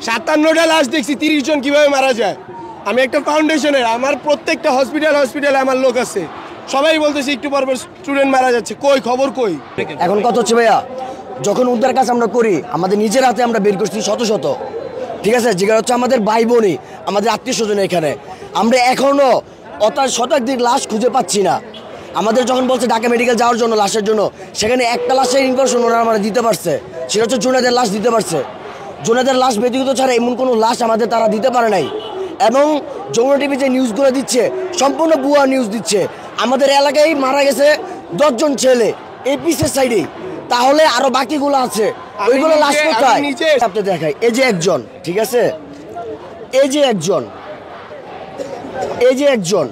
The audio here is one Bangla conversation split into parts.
57টা লাশ দেখছি, 30 জন কিভাবে মারা যায়। আমি একটা ফাউন্ডেশনের, আমার প্রত্যেকটা হসপিটালে আমার লোক আছে, সবাই বলতেছে একটু পর স্টুডেন্ট মারা যাচ্ছে, কই খবর কই? এখন কত হচ্ছে ভাইয়া, যখন উদ্ধার কাজ আমরা করি আমাদের নিজের হাতে আমরা বের করছি শত শত, ঠিক আছে, যেগুলো হচ্ছে আমাদের ভাই বোনই, আমাদের আত্মীয় স্বজন। এখানে আমরা এখনো শতাধিক লাশ খুঁজে পাচ্ছি না। আমাদের যখন বলছে ঢাকা মেডিকেল যাওয়ার জন্য লাশের জন্য, সেখানে একটা লাশের ইনফরমেশন ওনারা আমরা দিতে পারছে, সেটা হচ্ছে জুনাদের লাশ দিতে পারছে। জুনাদের লাশ ব্যক্তিগত ছাড়া এমন কোনো লাশ আমাদের তারা দিতে পারে নাই। এবং যমুনা টিভি যে নিউজগুলো দিচ্ছে সম্পূর্ণ ভুয়া নিউজ দিচ্ছে। আমাদের এলাকায় মারা গেছে 10 জন ছেলে এই পিসের সাইডে, তাহলে আরো বাকিগুলো আছে, ওইগুলো লাশ কোথায়? আপনি দেখাই, এই যে একজন, ঠিক আছে, এই যে একজন, এই যে একজন,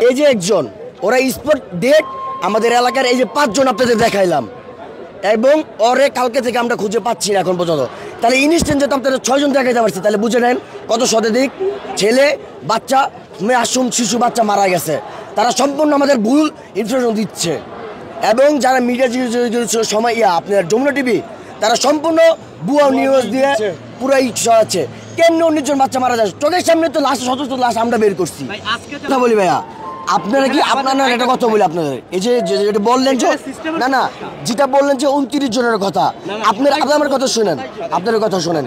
এই যে একজন, ওরা স্পট ডেট আমাদের এলাকার এই যে 5 জন আপনাদের দেখাইলাম, এবং ওরে কালকে থেকে আমরা খুঁজে পাচ্ছি না এখন পর্যন্ত। তাহলে ইনস্ট্যান্ট যেটা আপনাদের 6 জন দেখাইতে পারছে, তাহলে বুঝে নেন কত শতাধিক ছেলে বাচ্চা মাসুম শিশু বাচ্চা মারা গেছে। তারা সম্পূর্ণ আমাদের ভুল ইনফরমেশন দিচ্ছে। এবং যারা মিডিয়া সময় আপনার যমুনা টিভি, তারা সম্পূর্ণ ভুয়া নিউজ দিয়ে পুরাই ছড়াচ্ছে। কেমনি 19 জন বাচ্চা মারা যায় চোখের সামনে, তো লাশ শত শত লাশ আমরা বের করছি। কথা বলি ভাইয়া, আপনারা কি আপনারা একটা কথা বলি আপনাদের, এই যে যেটা বললেন যে না যেটা বললেন যে 29 জনের কথা, আপনারা আমার কথা শুনেন, আপনার কথা শুনেন।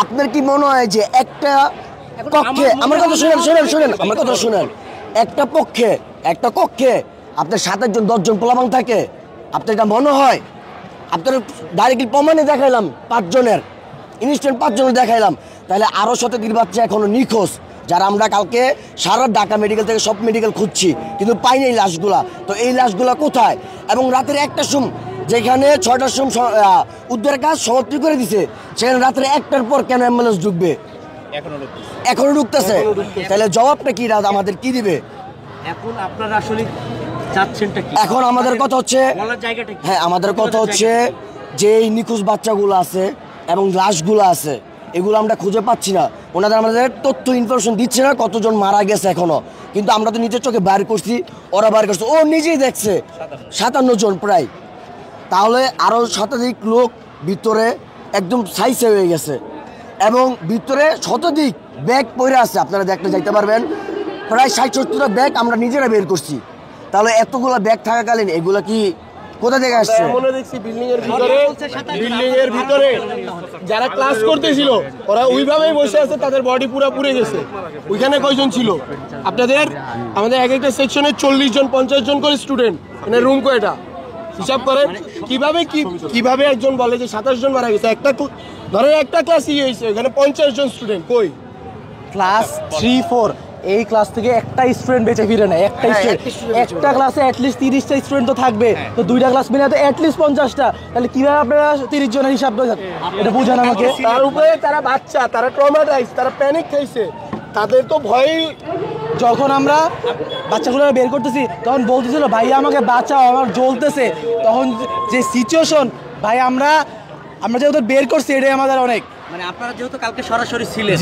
আপনার কি মনে হয় যে একটা কক্ষে, আমার কথা শুনেন আমার কথা শুনেন, একটা কক্ষে আপনার 7 জন 10 জন পোলাপান থাকে? আপনার এটা মনে হয়? আপনার ডাইরেক্টলি প্রমাণে দেখাইলাম 5 জনের, ইনস্ট্যান্ট 5 জনের দেখাইলাম। তাহলে আরও শতাধিক বাচ্চা এখনো নিখোঁজ, যারা আমরা কালকে সারা ঢাকা মেডিকেল থেকে সব মেডিকেল খুঁজছি, কিন্তু পাইনি এই লাশগুলা। তো এই লাশগুলা কোথায়? এবং রাতের 1টার সময়, যেখানে 6টার সময় উদ্ধার কাজ সমাপ্তি করে দিছে, সেখানে রাত্রে 1টার পর কেন অ্যাম্বুলেন্স ঢুকবে? এখনো ঢুকতেছে। তাহলে জবাবটা কি আমাদের কি দিবে? এখন আপনারা আসলে চাচ্ছেনটা কি? এখন আমাদের কথা হচ্ছে, হ্যাঁ আমাদের কথা হচ্ছে যে এই নিখোঁজ বাচ্চাগুলো আছে এবং লাশগুলো আছে, এগুলো আমরা খুঁজে পাচ্ছি না। ওনাদের আমাদের তথ্য ইনফরমেশন দিচ্ছে না কতজন মারা গেছে এখনো, কিন্তু আমরা তো নিজের চোখে বাইর করছি, ওরা বাইর করছে, ও নিজেই দেখছে 57 জন প্রায়। তাহলে আরও শতাধিক লোক ভিতরে একদম সাইজে হয়ে গেছে, এবং ভিতরে শতাধিক ব্যাগ পড়ে আছে, আপনারা দেখতে যাইতে পারবেন। প্রায় 60-70টা ব্যাগ আমরা নিজেরা বের করছি। তাহলে এতগুলো ব্যাগ থাকাকালীন এগুলা কি কোথা থেকে আসছে? বিল্ডিং এর ভিতরে যারা ক্লাস করতেছিল ওরা ওইভাবেই বসে আছে, তাদের বডি পুরো পুড়ে গেছে। ওইখানে কয়জন ছিল আপনাদের? আমাদের এক একটা সেকশনে 40 জন 50 জন করে স্টুডেন্ট, মানে রুম কয়টা হিসাব করেন। কিভাবে একজন বলে যে 27 জন মারা গেছে? একটা ধরেন একটা ক্লাস হয়েছে, এখানে 50 জন স্টুডেন্ট, কই ক্লাস 3-4 এই ক্লাস থেকে একটা স্টুডেন্ট বেঁচে ফিরে নেয়। একটা ক্লাসে অ্যাটলিস্ট 30টা স্টুডেন্ট তো থাকবে, তো 2টা ক্লাস মিলে তো অ্যাটলিস্ট 50টা। তাহলে কিভাবে আপনারা 30 জনের হিসাব এটা বুঝান আমাকে। তার উপরে তারা বাচ্চা, তারা ট্রমাটাইজ, তারা প্যানিক খাইছে, তাদের তো ভয়। যখন আমরা বাচ্চাগুলো বের করতেছি তখন বলতেছিল ভাই আমাকে বাঁচাও, আমার জ্বলতেছে। তখন যে সিচুয়েশন ভাই, আমরা যেহেতু বের করছি এটাই আমাদের অনেক। মানে আপনারা যেহেতু কালকে সরাসরি ছিলেন।